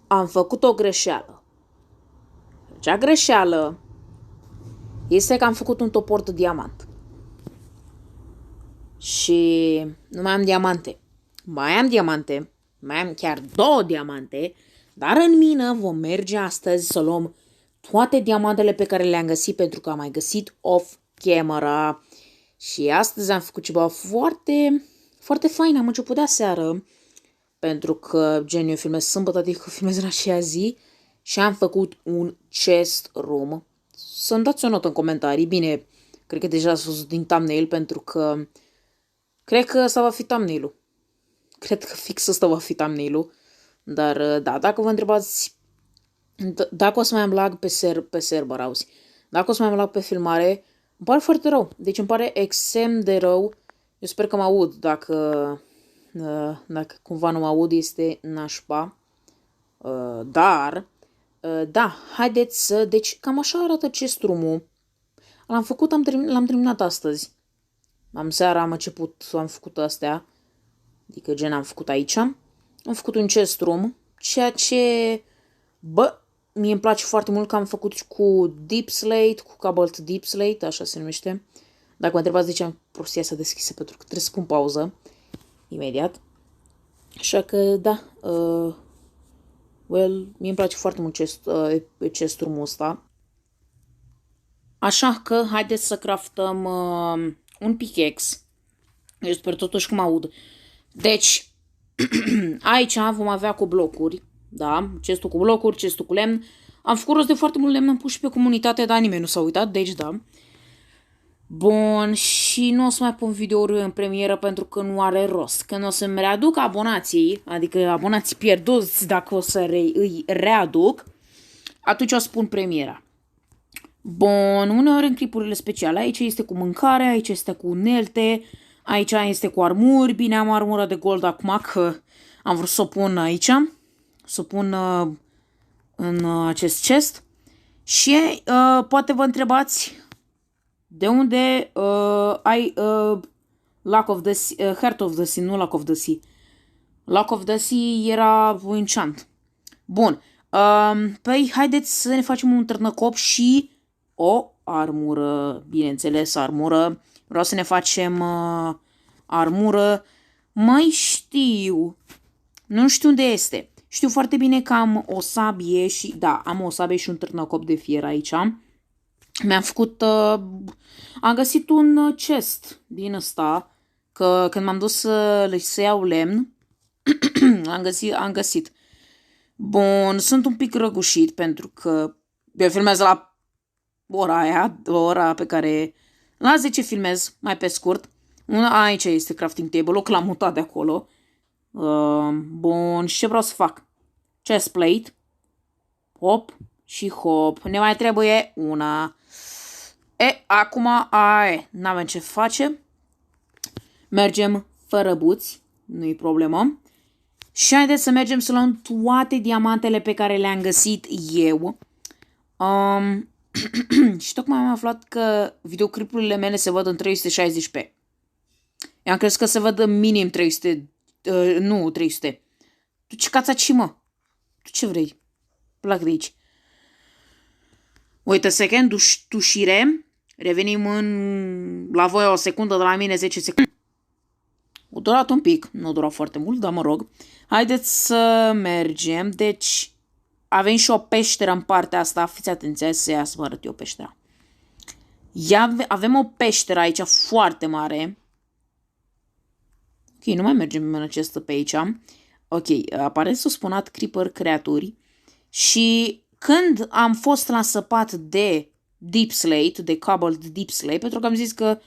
am făcut o greșeală. Acea greșeală este că am făcut un topor de diamant. Și nu mai am diamante. Mai am chiar 2 diamante, dar în mină vom merge astăzi să luăm toate diamantele pe care le-am găsit, pentru că am mai găsit off-camera. Și astăzi am făcut ceva foarte, foarte fain. Am început de aseară, pentru că gen eu filmez sâmbătă, adică filmez în aceea zi, și am făcut un chest room. Să-mi dați o notă în comentarii. Bine, cred că deja ați văzut din thumbnail, pentru că cred că ăsta va fi thumbnail-ul. Cred că fix ăsta va fi thumbnail-ul. Dar da, dacă vă întrebați dacă o să mai am lag pe server, auzi, dacă o să mai am lag pe filmare, îmi pare foarte rău. Deci îmi pare extrem de rău. Eu sper că mă aud. Dacă cumva nu mă aud, este nașpa. Dar da, haideți să... Deci cam așa arată chest room-ul. L-am terminat astăzi. Seara am început, am făcut astea. Adică gen am făcut aici. Am făcut un chest room, ceea ce, mie îmi place foarte mult, că am făcut cu deep slate, cu cobalt deep slate, așa se numește. Dacă mă întrebați de ce am prostia asta deschisă, pentru că trebuie să pun pauză imediat. Așa că, da, mie îmi place foarte mult chest room-ul ăsta. Așa că, haideți să craftăm un pickaxe. Eu sper totuși că mă aud. Deci, aici vom avea cu blocuri, da, chestul cu blocuri, chestul cu lemn. Am făcut rost de foarte mult lemn, am pus și pe comunitate, dar nimeni nu s-a uitat, deci da. Bun, și nu o să mai pun videouri în premieră pentru că nu are rost. Când o să-mi readuc abonații, adică abonații pierduți, dacă o să îi readuc, atunci o să pun premiera. Bun, uneori în clipurile speciale, aici este cu mâncare, aici este cu unelte, aici este cu armuri. Bine, am armură de gold acum, că am vrut să o pun aici, să o pun în acest chest. Și poate vă întrebați de unde ai Lack of the Sea, Heart of the Sea, nu Lack of the Sea. Lack of the Sea era un enchant. Bun, păi haideți să ne facem un târnăcop și o armură, bineînțeles, armură. Vreau să ne facem armură. Mai știu. Nu știu unde este. Știu foarte bine că am o sabie și... Da, am o sabie și un târnăcop de fier aici. Mi-am făcut... am găsit un chest din ăsta. Că când m-am dus să iau lemn, am găsit. Bun, sunt un pic răgușit pentru că eu filmez la ora pe care... La 10 filmez, mai pe scurt. Aici este crafting table-ul, că l-am mutat de acolo. Bun, și ce vreau să fac? Chest plate. Hop și hop. Ne mai trebuie una. Acum, n-avem ce face. Mergem fără buți. Nu-i problemă. Și haideți să mergem să luăm toate diamantele pe care le-am găsit eu. Și tocmai am aflat că videoclipurile mele se văd în 360p. I-am crezut că se văd în minim 300. Nu 300. Tu ce cațaci, mă? Tu ce vrei? Plac de aici. Wait a second, tușire. Revenim la voi o secundă, de la mine 10 secunde. O durat un pic, nu a durat foarte mult, dar mă rog. Haideți să mergem. Deci avem și o peșteră în partea asta. Fiți atenți, să vă arăt eu peștera. Avem o peșteră aici foarte mare. Ok, nu mai mergem în acestă pe aici. Ok, apare suspunat creeper creaturi. Și când am fost la săpat de deep slate, de cobalt deep slate, pentru că am zis că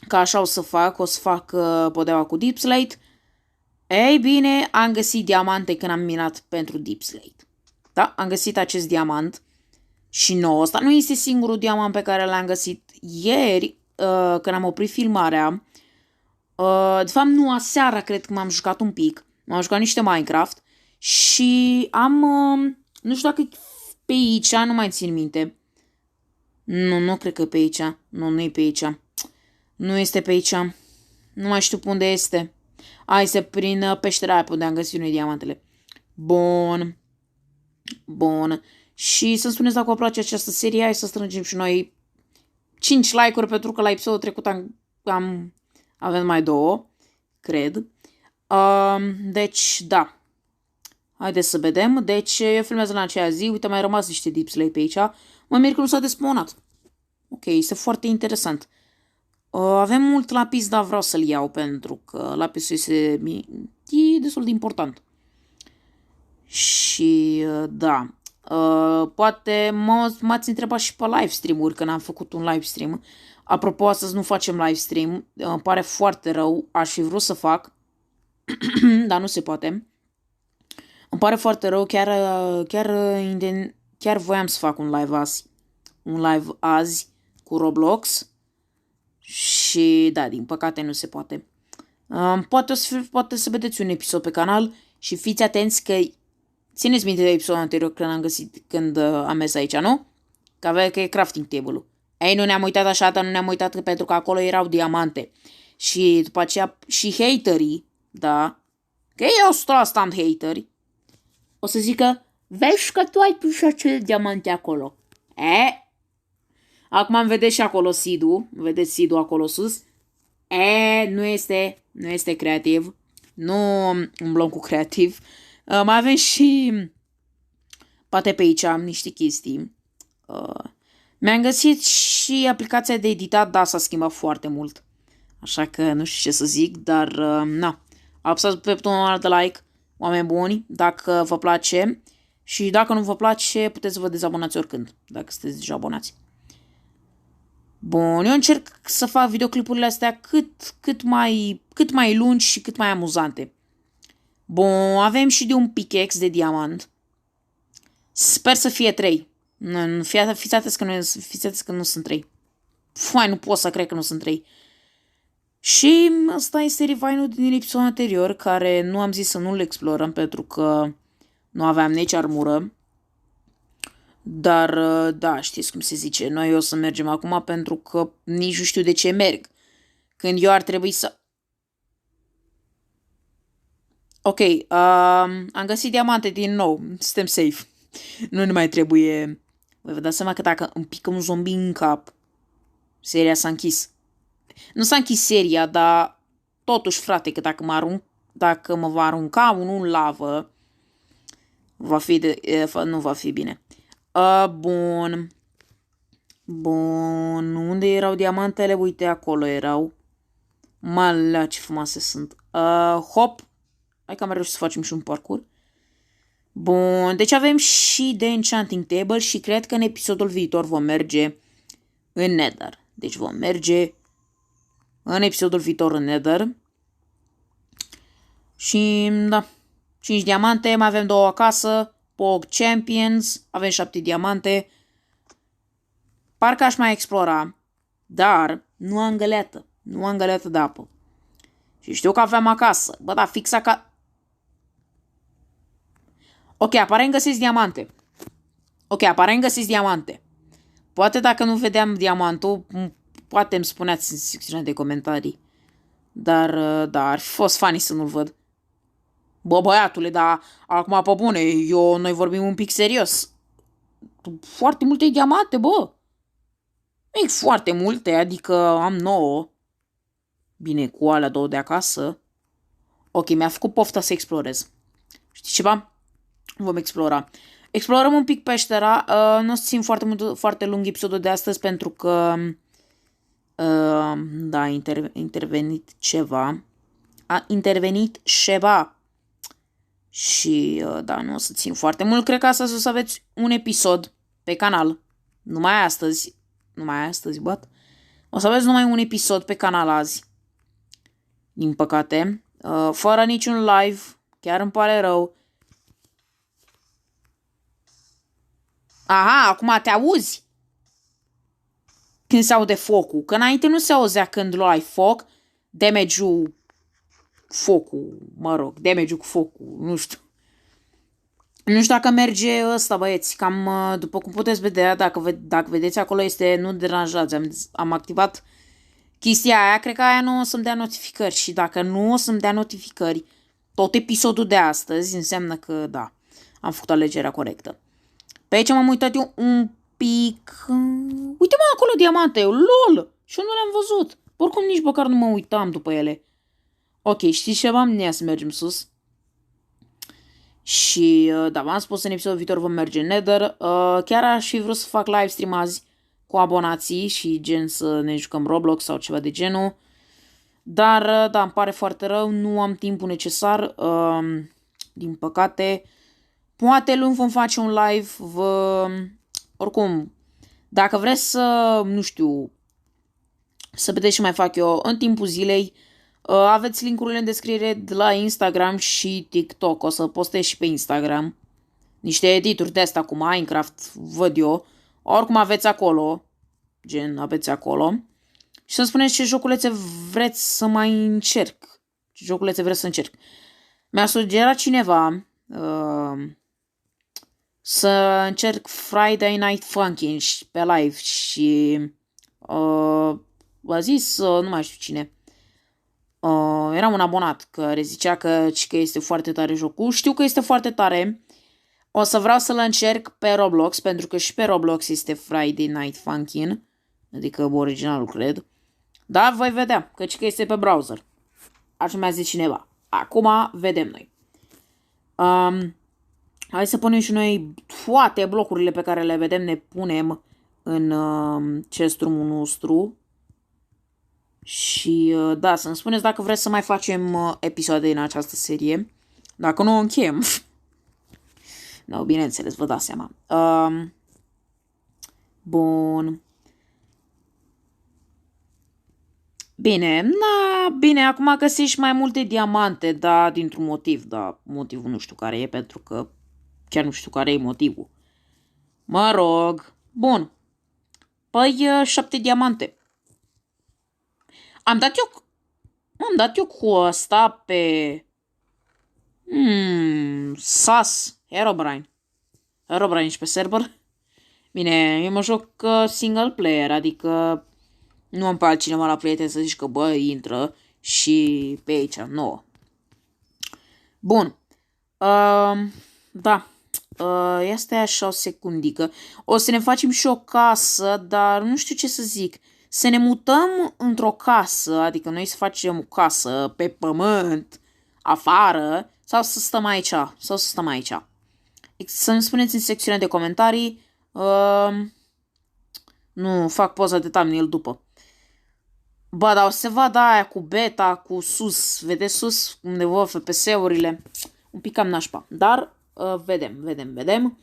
așa o să fac podeaua cu deep slate. Ei bine, am găsit diamante când am minat pentru deep slate. Da, am găsit acest diamant. Și nu, ăsta nu este singurul diamant pe care l-am găsit ieri, când am oprit filmarea. De fapt, nu, aseară cred că m-am jucat un pic. M-am jucat niște Minecraft. Și am... nu știu dacă e pe aici, nu mai țin minte. Nu cred că e pe aici. Nu e pe aici. Nu este pe aici. Nu mai știu pe unde este. Este prin peștera aia pe unde am găsit noi diamantele. Bun. Bun. Și să-mi spuneți dacă vă place această serie. Hai să strângem și noi 5 like-uri, pentru că la episodul trecut avem mai 2, cred. Deci, da. Haideți să vedem. Deci, eu filmez în aceea zi. Uite, mai rămas niște deep slate pe aici. Mă mir că nu s-a despawnat. Ok, este foarte interesant. Avem mult lapis, dar vreau să-l iau pentru că lapisul e destul de important. Și, da. Poate m-ați întrebat și pe live stream-uri când am făcut un live stream. Apropo, astăzi nu facem live stream. Îmi pare foarte rău. Aș fi vrut să fac, dar nu se poate. Îmi pare foarte rău. Chiar voiam să fac un live azi. Un live azi cu Roblox. Și da, din păcate nu se poate. Poate să vedeți un episod pe canal și fiți atenți că țineți minte de episodul anterior când am mers aici, nu? Că e crafting table-ul. Ei, nu ne-am uitat așa, dar nu ne-am uitat pentru că acolo erau diamante. Și după aceea și haterii, da, că ei o să stand hateri, o să zică, vezi că tu ai pus acele diamante acolo. Acum îmi vedeți și acolo seed-ul, vedeți seed-ul acolo sus. Nu este creativ. Nu umblăm cu creativ. Mai avem și poate pe aici am niște chestii. Mi-am găsit și aplicația de editat, dar s-a schimbat foarte mult. Așa că nu știu ce să zic, dar na. Apăsați pe butonul de like, oameni buni, dacă vă place. Și dacă nu vă place, puteți să vă dezabonați oricând, dacă sunteți deja abonați. Bun, eu încerc să fac videoclipurile astea cât mai lungi și cât mai amuzante. Bun, avem și de un pickaxe de diamant. Sper să fie 3. Fiți atenți că nu sunt 3. Fai, nu pot să cred că nu sunt 3. Și ăsta este revive-ul din episodul anterior, care nu am zis să nu-l explorăm pentru că nu aveam nici armură. Dar, da, știți cum se zice, noi o să mergem acum pentru că nici nu știu de ce merg. Când eu ar trebui să... Ok, am găsit diamante din nou, suntem safe. Nu ne mai trebuie... Vă dați seama că dacă îmi pică un zombie în cap, seria s-a închis. Nu s-a închis seria, dar totuși, frate, că dacă mă va arunca unul în lavă, nu va fi bine. Bun. Bun. Unde erau diamantele? Uite, acolo erau. Malea, ce frumoase sunt. Hop. Hai că am reușit să facem și un parcurs. Bun. Deci avem și de enchanting table și cred că în episodul viitor vom merge în Nether. Deci vom merge în episodul viitor în Nether. Și, da. 5 diamante. Mai avem 2 acasă. Pog Champions, avem 7 diamante. Parcă aș mai explora, dar nu am găleată. Nu am găleată de apă. Și știu că aveam acasă. Bă, da, fix acasă. Ok, aparent găsiți diamante. Poate dacă nu vedeam diamantul, poate îmi spuneați în secțiunea de comentarii. Dar, da, ar fi fost funny să nu-l văd. Bă, băiatule, dar acum pe bune, noi vorbim un pic serios. Foarte multe diamante, bă. Nu foarte multe, adică am 9. Bine, cu alea 2 de acasă. Ok, mi-a făcut pofta să explorez. Știi ceva? Vom explora. Explorăm un pic peștera. Nu o să țin foarte lung episodul de astăzi pentru că da, a intervenit ceva. Și, da, nu o să țin foarte mult. Cred că astăzi o să aveți un episod pe canal. Numai astăzi, băt. O să aveți numai un episod pe canal azi. Din păcate. Fără niciun live. Chiar îmi pare rău. Aha, acum te auzi? Când se aude focul. Că înainte nu se auzea când luai foc. Damage-ul cu focul, nu știu. Nu știu dacă merge ăsta, băieți, cam după cum puteți vedea, dacă vedeți acolo este nu deranjați, am activat chestia aia, cred că aia nu o să-mi dea notificări și dacă nu o să-mi dea notificări, tot episodul de astăzi, înseamnă că, da, am făcut alegerea corectă. Pe aici m-am uitat eu un pic... Uite-mă acolo diamante, lol! Și eu nu le-am văzut. Oricum nici măcar nu mă uitam după ele. Ok, știți ceva? Nea să mergem sus. Și, da, v-am spus, în episodul viitor vom merge în Nether. Chiar aș fi vrut să fac live stream azi cu abonații și gen să ne jucăm Roblox sau ceva de genul. Dar, da, îmi pare foarte rău, nu am timpul necesar, din păcate. Poate luni vom face un live, oricum, dacă vreți să, nu știu, să vedeți ce mai fac eu în timpul zilei, aveți linkurile în descriere de la Instagram și TikTok, o să postez și pe Instagram. Niște edituri de asta cu Minecraft, văd eu, oricum aveți acolo, gen, aveți acolo. Și să-mi spuneți ce joculețe vreți să mai încerc. Ce joculețe vreți să încerc. Mi-a sugerat cineva să încerc Friday Night Funkin' pe live și a zis, nu mai știu cine, era un abonat care zicea că este foarte tare jocul. Știu că este foarte tare. O să vreau să-l încerc pe Roblox, pentru că și pe Roblox este Friday Night Funkin', adică originalul, cred. Dar voi vedea, căci că este pe browser. Așa mi-a zis cineva. Acum vedem noi. Hai să punem și noi toate blocurile pe care le vedem, ne punem în chest-room-ul nostru. Și da, să-mi spuneți dacă vreți să mai facem episoade în această serie. Dacă nu, o încheiem. No, bineînțeles, vă dați seama. Bun. Bine, bine, acum găsești mai multe diamante, da, dintr-un motiv, da, motivul nu știu care e, pentru că chiar nu știu care e motivul. Mă rog, bun, păi 7 diamante. Am dat eu cu ăsta pe SAS, Herobrine și pe server. Bine, eu mă joc single player, adică nu am pe altcineva la prieten să zici că bă, intră și pe aici, nouă. Bun. Da. Ia stai așa o secundică. O să ne facem și o casă, dar nu știu ce să zic. Să ne mutăm într-o casă, adică noi să facem o casă pe pământ, afară, sau să stăm aici, Să-mi spuneți în secțiunea de comentarii. Nu, fac poza de thumbnail după. Bă, dar o să se vadă aia cu beta, cu sus. Vedeți sus? Undeva FPS-urile. Un pic cam nașpa. Dar vedem.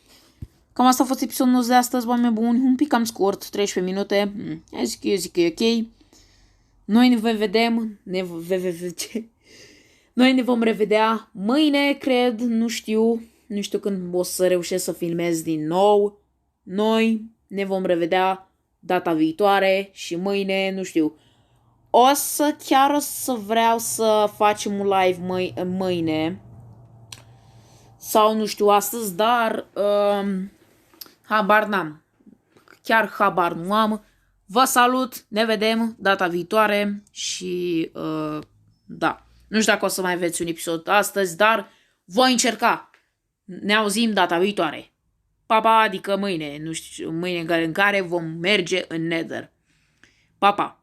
Cam asta a fost episodul nostru de astăzi, oameni buni. Un pic cam scurt, 13 minute. Eu zic că e ok. Noi ne vom vedem. Noi ne vom revedea mâine, cred. Nu știu când o să reușesc să filmez din nou. Noi ne vom revedea data viitoare și mâine, nu știu. O să vreau să facem un live mâine. Sau nu știu astăzi, dar habar n-am. Chiar habar nu am. Vă salut, ne vedem data viitoare și da. Nu știu dacă o să mai aveți un episod astăzi, dar voi încerca. Ne auzim data viitoare. Pa, adică mâine, nu știu, mâine în care vom merge în Nether. Pa!